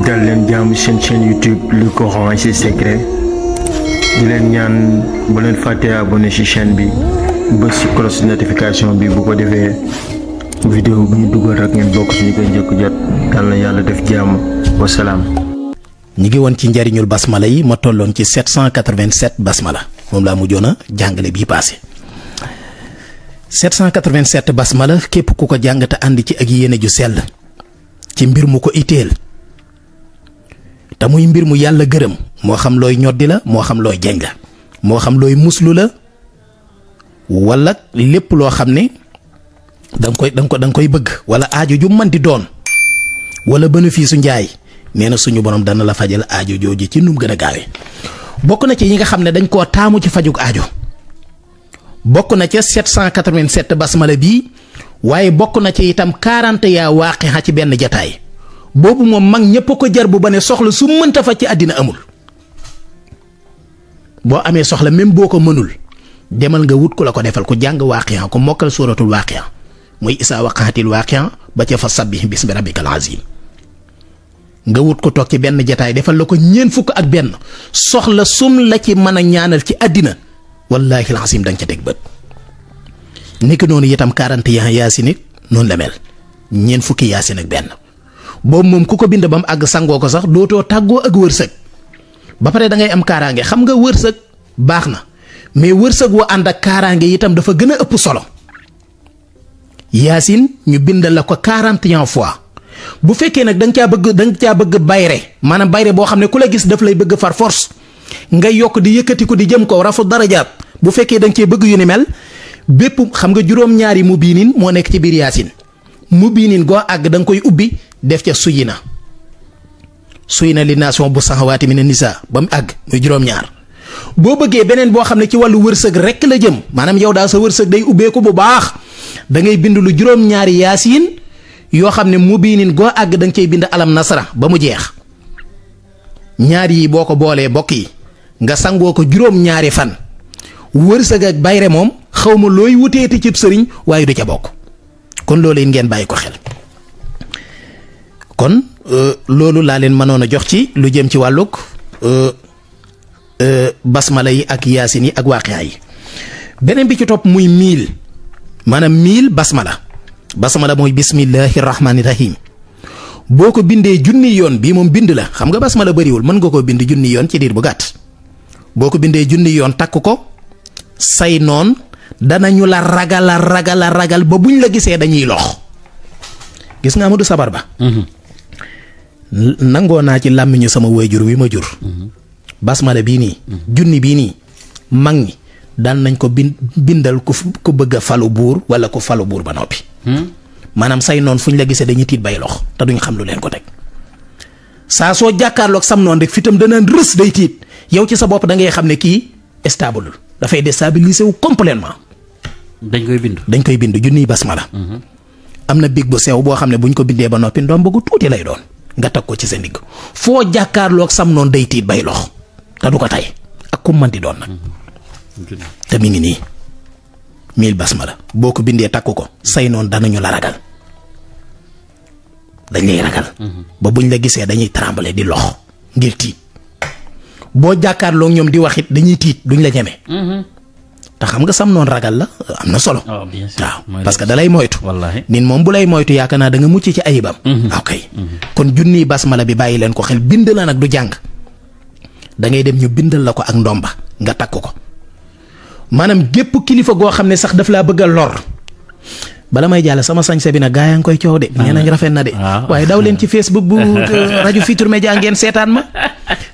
dal leen jàmm seen chaîne YouTube Le Coran et ses secrets di leen ñaan bu leen fàtte abonné ci chaîne bi bës ci cloche notification bi bu ko defee vidéo bu ñu dugal rek ngeen bokk ci ñu koy njëkk jot yal na yàlla def jàmm wasalaam. ñi ngi woon ci njariñul basmala yi ma tolloon ci 787 basmala moom laa mujjoon a jàngale bii passé 787 basmala képp ku ko jàng te ànd ci ak yéene ju sell ci mbir mu ko itteel te muy mbir mu yàlla gërëm moo xam looy ñoddi la moo xam looy jeñ la moo xam looy muslu la wala lépp loo xam ne danga koy bëgg wala aajo ju mën di doon wala bénéfice su njaay nee na suñu borom dana la fajal aajo jooju ci num gën a gaawee bokk na ci yi nga xam ne dañ koo taamu ci fajug aajo bokk na ca 787 basmala bii waaye bokk na ci itam 40 yaa waaqixa ci benn jataay boobu moom mag ñépp a ko jar bu ba ne soxla su mënta fa ci àddina amul boo amee soxla même boo ko mënul demal nga wut ku la ko defal ku jàng waaqixa ku mokkal suuratul waaqixa muy isaa waqaatil waaqixa ba ca fa sabbih bismi rabbikal azim nga wut ko toog ci benn jataay defal la ko ñeent fukk ak benn soxla sum la ci mën a ñaanal ci àddina wallaahi alazim danga ca teg bët niki noonu itam 40 yaa yaasin it noonu la mel ñeent fukki yaasin ak benn boobu moom ku ko bind ba mu àgg sangoo ko sax dootoo tàggoo ak wërsëg ba pare da ngay am kaaraange xam nga wërsëg baax na mais wërsëg wa ànd ak kaaraange itam dafa gën a ëpp solo yaasin ñu bindal la ko 41 fois bu fekkee nag da nga caa bëgg bayre maanaam bayre boo xam ne ku la gis daf lay bëgg far force nga yokk di yëkkati ko di jëm ko rafu darajaat bu fekkee da nga cee bëgg yu ni mel bépp xam nga juróom-ñaari mu biinin moo nekk ci biir yaasin mu biinin goo àgg da nga koy ubbi def ca suy na li nation bu saxawaati mi ne nisa ba mu àgg muy juróom-ñaar boo bëggee beneen boo xam ne ci wàllu wërsëg rekk la jëm maanaam yow daal sa wërsëg day ubbeeku bu baax da ngay bind lu juróom-ñaari yaasin yoo xam ne mu biinin goo àgg da nga cay bind alam nasara ba mu jeex ñaar yi boo ko boolee bokk yi nga sangoo ko juróom-ñaari fan wërsëg ak bayre moom xaw ma looy wuteeti cib sëriñ waaye du ca bokk kon loolu it ngeen bàyyi ko xel kon loolu laa leen mënoon a jox ci lu jëm ci wàllug basmala yi ak yaasin yi ak waaqiya yi beneen bi ci topp muy 1000 maanaam 1000 basmala mooy bismillahi rahmaani rahim boo ko bindee junni yoon bii moom bind la xam nga basmala bëriwul mën nga koo bind junni yoon ci diir bu gàtt boo ko bindee junni yoon takk ko say noon danañu la ragal ba buñ la gisee dañuy lox gis nga Amadou Sabar Ba nangoo naa ci làmmiñu sama waajur wi ma jur basmala bii nii junni bii nii mag ñi daan nañ ko bindal ku bëgg a falu buur wala ku falu buur ba noppi maanaam say noon fu ñu la gisee dañuy tiit bay lox te duñ xam lu leen ko teg saa soo jàkkaarloog sam noon rek fitam danaan rës day tiit yow ci sa bopp da ngay xam ne kii stable dafay déstabiliser wu complètement dañ koy bind junniy basmala am na big bu sew boo xam ne buñ ko bindee ba noppi ndoom bëggu tuuti lay doon nga teg ko ci sa ndigg foo jàkkaarloog sam noon day tiit bay lox te du ko tey ak ku manti doon nag te mi ngi nii 1000 basmala boo ko bindee takku ko say noon danañu la ragal dañ lay ragal ba buñ la gisee dañuy trembler di lox ngir tiit boo jàkkaarloog ñoom di wax it dañuy tiit duñ la ñeme te xam nga sam noon ragal la am na solo waaw parce que da lay moytu nit moom bu lay moytu yaakaar naa da nga mucc ci ayibam ok kon junniy basmala bi bàyyi leen ko xel bind la nag du jàng da ngay dem ñu bindal la ko ak ndomba nga takk ko maanaam gépp kilifa goo xam ne sax daf laa bëgg a lor bala may jàll sama sañse bi nag gaa yaa ngi koy coow de nee nañ rafet na de waaye daw leen ci Facebook bu rajo Futurs Médias ngeen seetaan ma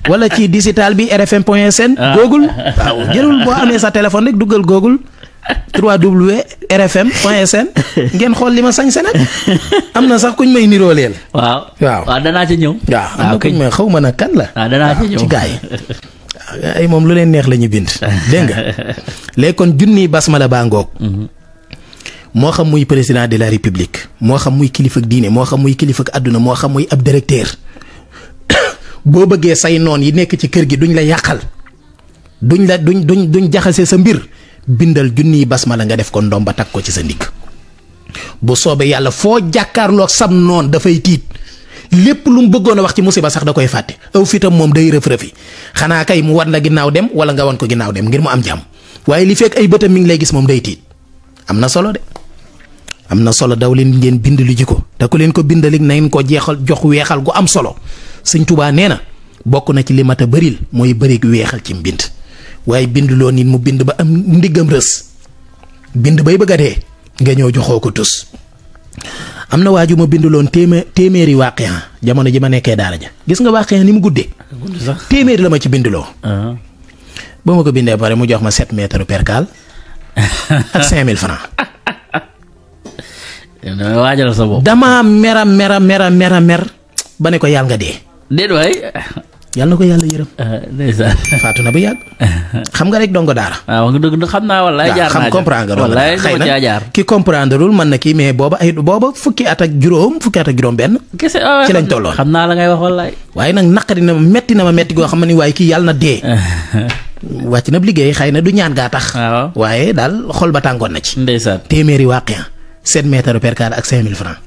wala ci digital bi rfm.sn Google waaw jëlul boo amee sa téléphone rek duggal Google www.rfm.sn ngeen xool li ma sañse nag am na sax kuñ may niroo leel waaw danaa ci ñëw waaw am na kuñ may xaw ma nag kan la danaa ci ñëw ci gaa yi ay moom lu leen neex la ñu bind dégg nga léegi kon junniy basmala baa ngoog moo xam muy président de la république moo xam muy kilifa ak diine moo xam muy kilifa ak àdduna moo xam muy ab directeur boo bëggee say noon yi nekk ci kër gi duñ la yàqal duñ jaxase sa mbir bindal junniy basmala nga def ko ndomba takk ko ci sa ndigg bu soobee yàlla foo jàkkaarloog sam noon dafay tiit lépp lu mu bëggoon a wax ci musiba sax da koy fàtte aw fitam moom day rëf-rëfi xanaa kay mu wan la ginnaaw dem wala nga wan ko ginnaaw dem ngir mu am jàmm waaye li fekk ay bëtam mi ngi lay gis moom day tiit am na solo de am na solo daw leen ngeen bind lu ji ko te ku leen ko bindalik na ngeen ko jeexal jox weexal gu am solo Sëñ Tuubaa nee na bokk na ci li mat a bëril mooy bëri weexal ci mbind waaye bind loo nit mu bind ba am ndiggam rës bind bay bëgg a dee nga ñëw joxoo ko tus am na waaju ma bindaloon téeméeri waaqiya jamono ji ma nekkee daara ja gis nga waaqiya ni mu guddee téeméeri la ma ci bindloo ba ma ko bindee pare mu jox ma 7 mètres percal ak 5000 francs waajal sa bopp dama mer ba ne ko yàlla nga dee déet waay yàlla na ko yàlla yërëm ndeysaan faatu na bu yàgg xam nga rek dongo daara waaw nga dëgg xam naa wallaay jaar naa xam comprendre nga wallaay xëy dama caa na jaar ki comprendreul mën na kii mais booba fukki at ak juróom benn kese ci lañ tolloon xam naa la ngay wax wallaay waaye nag naqari na ma metti goo xam ne waaye kii yàlla na dee wàcc na liggéey xëy na du ñaan gaa tax waaw waaye daal xol ba tàngoon na ci ndeysaan téeméeri waaqiya 7 mètres percal ak 5000 francs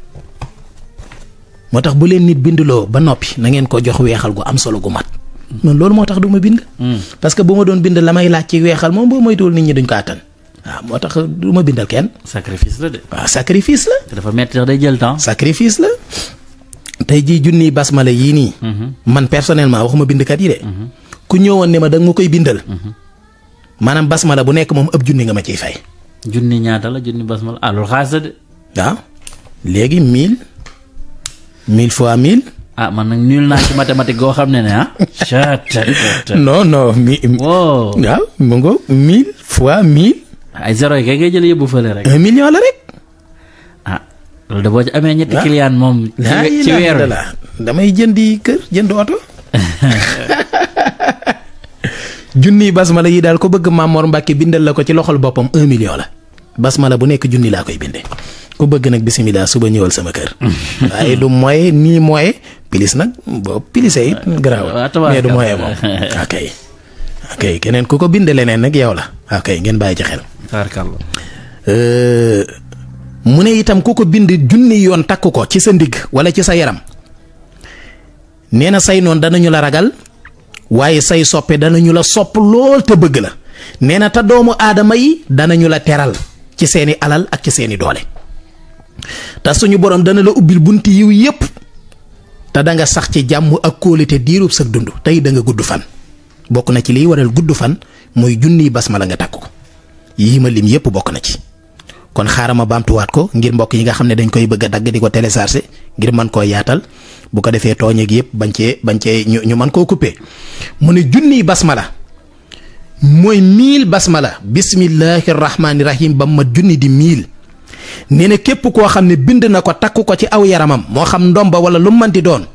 moo tax bu leen nit bindloo ba noppi na ngeen ko jox weexal gu am solo gu mat man loolu moo tax du ma bind parce que bu ma doon bind la may laaj ci weexal moom boo moytuwul nit ñi duñ ko àttan waaw moo tax du ma bindal kenn sacrifice la de waaw sacrifice la te dafa metti sax day jël temps sacrifice la tey jii junniy basmala yii nii man personnellement waxuma bindkat yi de ku ñëwoon ne ma da nga ma koy bindal maanaam basmala bu nekk moom ëpp junni nga ma ciy fay junni ñaata la junni basmala loolu xaalis la de waaw léegi 1000 fois 1000 man nag nul naa ci mathématique goo xam ne non waaw mu ngo 1000 fois 1000 ay zéro yi kay ngay jël yóbbu fële rek 1 million la rek loolu de boo ci amee ñetti client moom ci weer wi damay jëndi kër jënd oto junni basmala yi daal ko bëgg Mamor Mbacke bindal la ko ci loxol boppam 1 million la basmala bu nekk junni laa koy bindee ku bëgg nag bisimilah suba ñëwal sama kër waaye du moye nii moye pilis nag boo pilisee it garaaw mais du moye moom ok keneen ku ko binde leneen nag yow la ok ngeen bàyyi ci xel mu ne itam ku ko bind junni yoon takk ko ci sa ndigg wala ci sa yaram nee na say noon danañu la ragal waaye say soppe danañu la sopp lool te bëgg la nee na te doomu aadama yi danañu la teral ci seeni alal ak ci seeni doole te suñu borom dana la ubbil bunti yiw yépp te da nga sax ci jàmm ak kóolite diirub sa dund tey da nga gudd fan bokk na ci liy waral gudd fan mooy junniy basmala nga takk ko yii ma lim yépp bokk na ci kon xaaral ma baamtuwaat ko ngir mbokk yi nga xam ne dañ koy bëgg a dagg di ko télécharger ngir mën koo yaatal bu ko defee tooñeeg yépp bañ cee ñu mën koo couper mu ne junniy basmala mooy 1000 basmala bismillahi rahmaani rahim ba mat junni di 1000 nee na képp koo xam ne bind na ko takk ko ci aw yaramam moo xam ndomba wala lu manti doon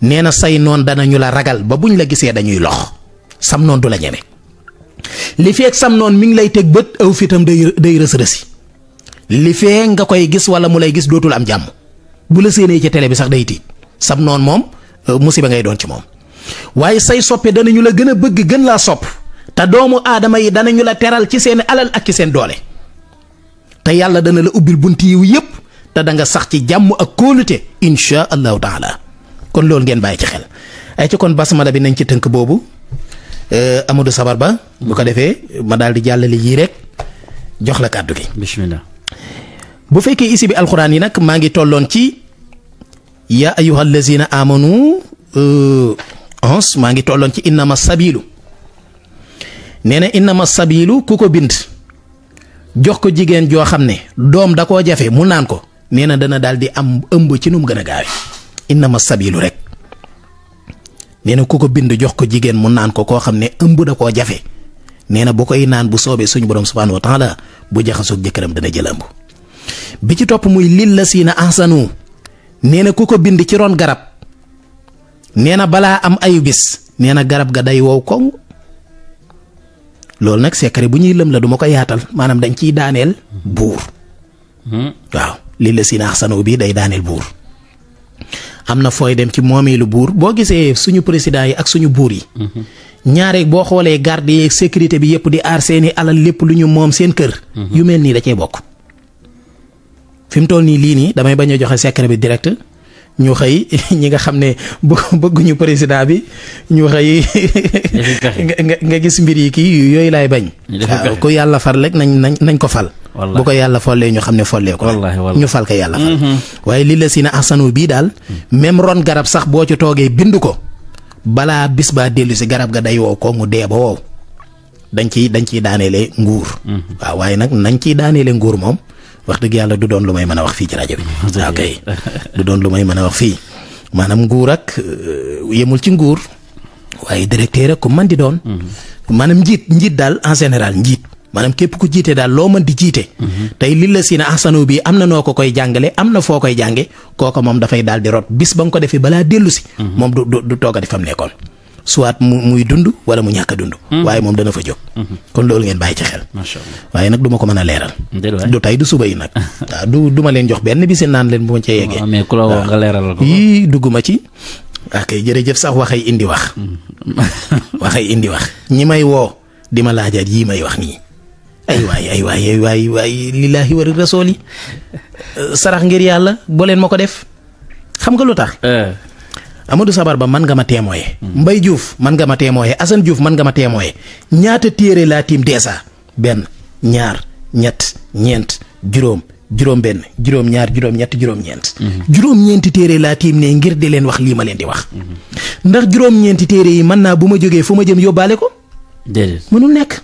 nee na say noon danañu la ragal ba buñ la gisee dañuy lox sam noon du la ñeme li feek sam noon mi ngi lay teg bët aw fitam day rës-rësi li fee nga koy gis wala mu lay gis dootul am jàmm bu la séenee ci télé bi sax day tiit sam noon moom musiba ngay doon ci moom waaye say soppe danañu la gën a bëgg gën laa sopp te doomu aadama yi danañu la teral ci seen alal ak ci seen doole te yàlla dana la ubbil bunti yiw yépp te da nga sax ci jàmm ak kóolute insha allahu taala kon loolu ngeen bàyyi ci xel ay ci kon basmala bi nañ ci tënk boobu Amadou Sabar Ba bu ko defee ma daal di jàllale yii rek jox la kàddu gi bismillah bu fekkee isi bi alxuraan yi nag maa ngi tolloon ci ya ayyuhal lazina amanu maa ngi tolloon ci innama sabilu nee na innama sabilu ku ko bind jox ko jigéen joo xam ne doom da koo jafe mu naan ko nee na dana daal di am ëmb ci nu mu gën a gaawe innama sabilu rek nee na ku ko bind jox ko jigéen mu naan ko koo xam ne ëmb da koo jafe nee na bu koy naan bu soobee suñu borom subhanahu wa taala bu jaxasoog jëkkëram dana jël ëmb bi ci topp muy lil la siina ahsanu nee na ku ko bind ci ron garab nee na balaa am ayu bis nee na garab ga day wow koŋ loolu nag secret bu ñuy lëm la du ma ko yaatal maanaam dañ ciy daaneel buur waaw lil la siina ahsanu bii day daaneel buur am na fooy dem ci moomeelu buur boo gisee suñu président yi ak suñu buur yi ñaare boo xoolee garde yeeg sécurité bi yëpp di aar seeni alal lépp lu ñu moom seen kër yu mel nii da cee bokk fi mu toll nii lii nii damay bañ a joxe secret bi direct ñu xëy ñi nga xam ne bëgguñu président bi ñu xëy nga gis mbir yi kii yooyu laay bañ. waaw ku yàlla far rek nañ ko fal. bu ko yàlla follee ñu xam ne follee ko ñu fal ko yàlla fal. waaye li la si na ahsanu bii daal même ron garab sax boo ci toogee bind ko balaa bis baa dellu si garab ga day wow ko mu dee ba wow dañ ciy daaneele nguur. waaw waaye nag nañ ciy daaneele nguur moom wax dëgg yàlla du doon lu may mën a wax fii ci rajo bi. waaw kay du doon lu may mën a wax fii maanaam nguur ak yemul ci nguur waaye directeur ak ku man di doon. maanaam njiit daal en général njiit maanaam képp ku jiite daal loo mën di jiite. tey li la si na ahsanu bi am na noo ko koy jàngale am na foo koy jànge kooka moom dafay daal di rot bis ba nga ko defee balaa dellu si. moom du toogati fa mu nekkoon. soit muy dund wala mu ñàkk a dund. waaye moom dana fa jóg. kon loolu ngeen bàyyi ci xel. macha allah waaye nag du ma ko mën a leeral. du tey du suba yi nag. waaw du ma leen jox benn bi seen naan leen bu ma cee yeggee. mais ku la woo nga leeral ko. yii dugguma ci. ok jërëjëf sax waxay indi wax. waxay indi wax ñi may woo di ma laajaat yii may wax nii. ay waay lillaahi wa rasuuli sarax ngir yàlla boo leen ma ko def xam nga lu tax. Amadou Sabar Ba man nga ma témoye. Mbaye Diouf man nga ma témoye Assane Diouf man nga ma témoye ñaata téere laa tiim deesa 1 2 ñett ñeent juróom benn juróom ñaar juróom ñett juróom-ñeent. juróom-ñeenti téere laa tiim ne ngir di leen wax lii ma leen di wax. ndax juróom-ñeenti téere yi mën naa bu ma jógee fu ma jëm yóbbaale ko. déedéet mënul nekk.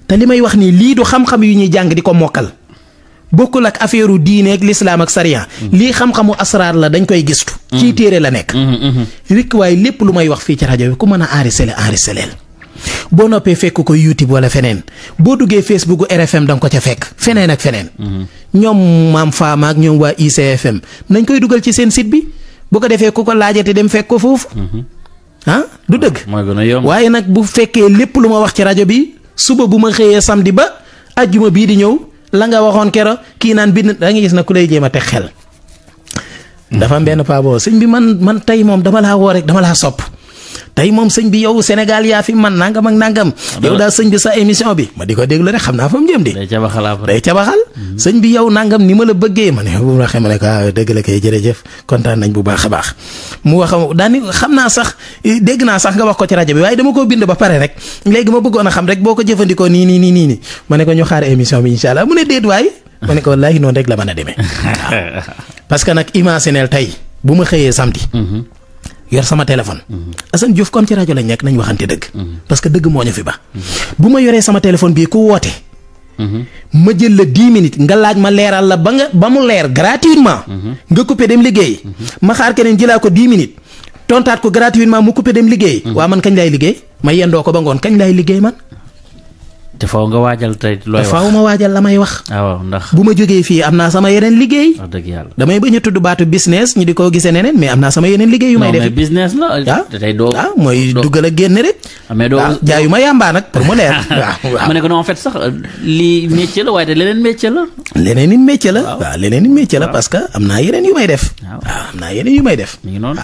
te li may wax nii lii du xam-xam yu ñuy jàng di ko mokkal. bokkul ak affaire u diine ak lislaam ak sariya. lii xam-xamu asraar la dañ koy gistu. ci téere la nekk. rek waaye lépp lu may wax fii ci rajo bi ku mën a enregistré boo noppee fekk ko YouTube wala feneen boo duggee Facebook RFM da nga ko ca fekk feneen ak feneen. ñoom maam Fama ak ñoom waa ICFM nañ koy dugal ci seen site bi bu ko defee ku ko laajate dem fekk ko foofu. du dëgg. waaye nag bu fekkee lépp lu ma wax ci rajo bi suba bu ma xëyee samedi ba ajjuma bii di ñëw. la nga waxoon kero kii naan bind da nga gis na ku lay jéem a teg xel. dafa am benn paa boo sëñ bi man tey moom dama laa woo rek dama laa sopp tey moom sëñ bi yow Sénégal yaa fi man nangam ak nangam. yow daal sëñ bi sa émission bi ma di ko déglu rek xam naa fa mu jëm di. day cabaxal sëñ bi yow nangam ni ma la bëggee ma ne bu ma waxee ma ne ko dëgg la kay jërëjëf kontaan nañ bu baax a baax. mu wax daani xam naa sax dégg naa sax nga wax ko ci rajo bi waaye dama koo bind ba pare rek léegi ma bëggoon a xam rek boo ko jëfandikoo nii ma ne ko ñu xaar émission bi incha allah mu ne déet waay ma ne ko wallaahi noonu rek la mën a demee. parce que nag imaginel tey bu ma xëyee samedi. yor sama téléphone. Assane Diouf comme ci rajo lañ nekk nañ waxante dëgg. parce que dëgg moo ñu fi ba. bu ma yoree sama téléphone bii ku woote. ma jël la 10 minutes nga laaj ma leeral la ba mu leer gratuitement. nga coupé dem liggéey. ma xaar keneen jëlaa ko 10 minutes. tontaat ko gratuitement mu coupé dem liggéey. waa man kañ laay liggéey ma yendoo ko ba ngoon kañ laay liggéey man. te faaw nga waajal tey looy wax faaw ma waajal la may wax. waaw ndax bu ma jógee fii am naa sama yeneen liggéey. wax dëgg yàlla damay bañ a tudd baatu business ñi di ko gisee neneen mais am naa sama yeneen liggéey yu may def. mais business la. tey doo mooy duggal ak génn rek. mais doo jaayu ma yàmbaa nag pour mu leer. waaw ma ne ko non en fait sax lii métier la waaye te leneen métier la. leneen i métier la. waaw leneen i métier la parce que am naa yeneen yu may def. waaw am naa yeneen yu may def. mi ngi noonu.